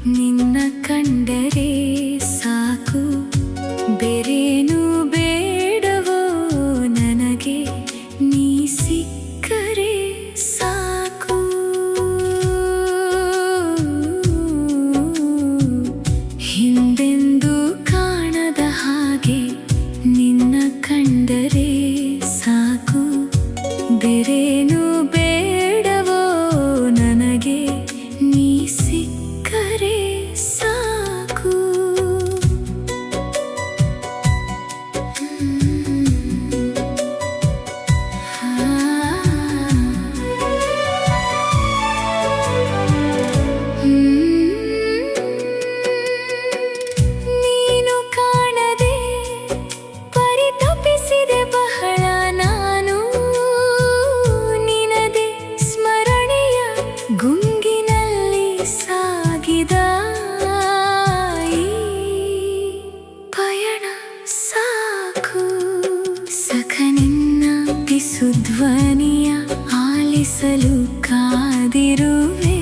ನಿನ್ನ ಕಂಡರೆ ಸಾಕು, ಬೇರೇನು ಬೇಡವೋ ನನಗೆ, ನೀ ಸಿಕ್ಕರೆ ಸಾಕು. ಹಿಂದೆಂದೂ ಕಾಣದ ಹಾಗೆ ನಿನ್ನ ಕಂಡರೆ ಸಾಕು, ಬೇರೇನು ಬೇಡವೋ ನನಗೆ, ನೀ ಸಿಕ್ಕರೆ ಸಾಕು. ನೀನು ಕಾಣದೆ ಪರಿತಪಿಸಿದೆ ಬಹಳ ನಾನು, ನಿನದೆ ಸ್ಮರಣೆಯ ಗುಂಗಿನಲ್ಲಿ ಸಾಗಿದ ಈ ಪಯಣ ಸಾಕು. ಸಖ ನಿನ್ನ ಪಿಸುಧ್ವನಿಯ ಆಲಿಸಲು ಕಾದಿರುವೆ,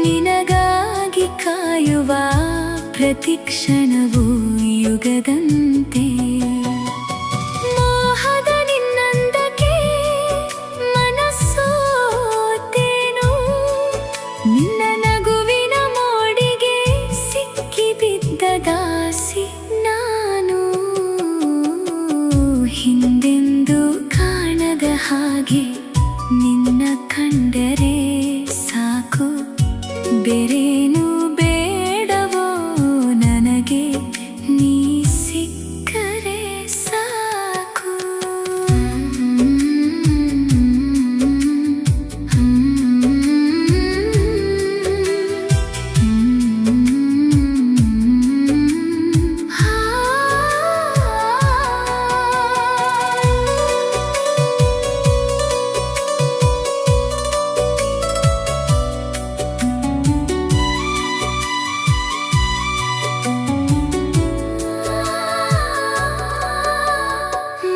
ನಿನಗಾಗಿ ಕಾಯುವ ಪ್ರತಿಕ್ಷಣವೂ ಯುಗದಂತೆ. ಮೋಹದ ನಿನ್ನಂದಕ್ಕೆ ಮನಸ್ಸೋತೇನೋ, ನಿನ್ನ ನಗುವಿನ ಮೋಡಿಗೆ ಸಿಕ್ಕಿಬಿದ್ದ ದಾಸಿ ನಾನು. ಹಿಂದೆಂದೂ ಕಾಣದ ಹಾಗೆ ನಿನ್ನ ಕಂಡರೆ ಸಾಕು, ಬೇರೇನು ಬೇಡವೋ ನನಗೆ, ನೀ ಸಿಕ್ಕರೆ ಸಾಕು.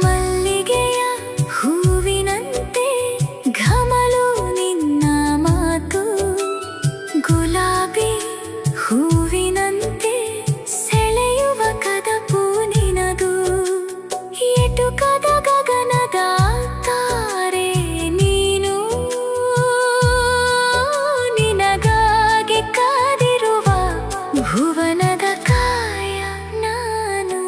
ಮಲ್ಲಿಗೆಯ ಹೂವಿನಂತೆ ಘಮಲು ನಿನ್ನ ಮಾತು, ಗುಲಾಬಿ ಹೂವಿನಂತೆ ಸೆಳೆಯುವ ಕದಪು ನಿನದು, ಎಟುಕದ ಗಗನದ ತಾರೆ ನೀನು, ನಿನಗಾಗಿ ಕಾದಿರುವ ಭುವನದ ಕಾಯ ನಾನು.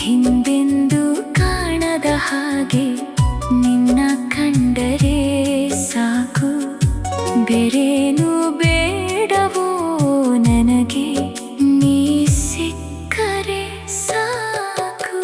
ಹಿಂದೆಂದೂ ಕಾಣದ ಹಾಗೆ ನಿನ್ನ ಕಂಡರೆ ಸಾಕು, ಬೇರೇನು ಬೇಡವೋ ನನಗೆ, ನೀ ಸಿಕ್ಕರೆ ಸಾಕು.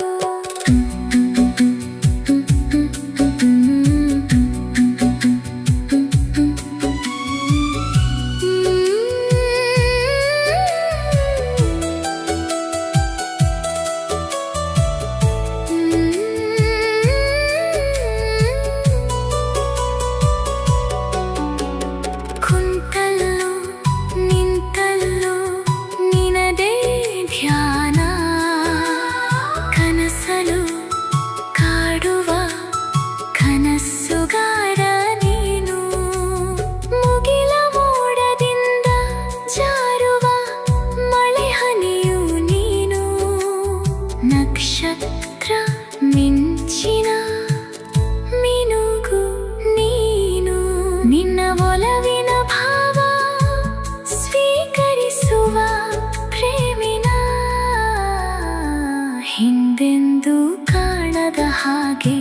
ಕುಂತಲ್ಲೋ ನಿಂತಲ್ಲೋ ನಿನದೇ ಧ್ಯಾನ, ಕನಸಲು ಕಾಡುವ ಕನಸುಗಾರ ನೀನು, ಮುಗಿಲ ಮೋಡದಿಂದ ಜಾರುವ ಮಳೆ ಹನಿಯು ನೀನು, ನಕ್ಷತ್ರ ಮಿಂಚಿನ ಮಿನುಗು ನೀನು, ನಿನ್ನ ಒಲವಿನ ಭಾವ ಸ್ವೀಕರಿಸುವ ಪ್ರೇಮಿನ. ಹಿಂದೆಂದೂ ಕಾಣದ ಹಾಗೆ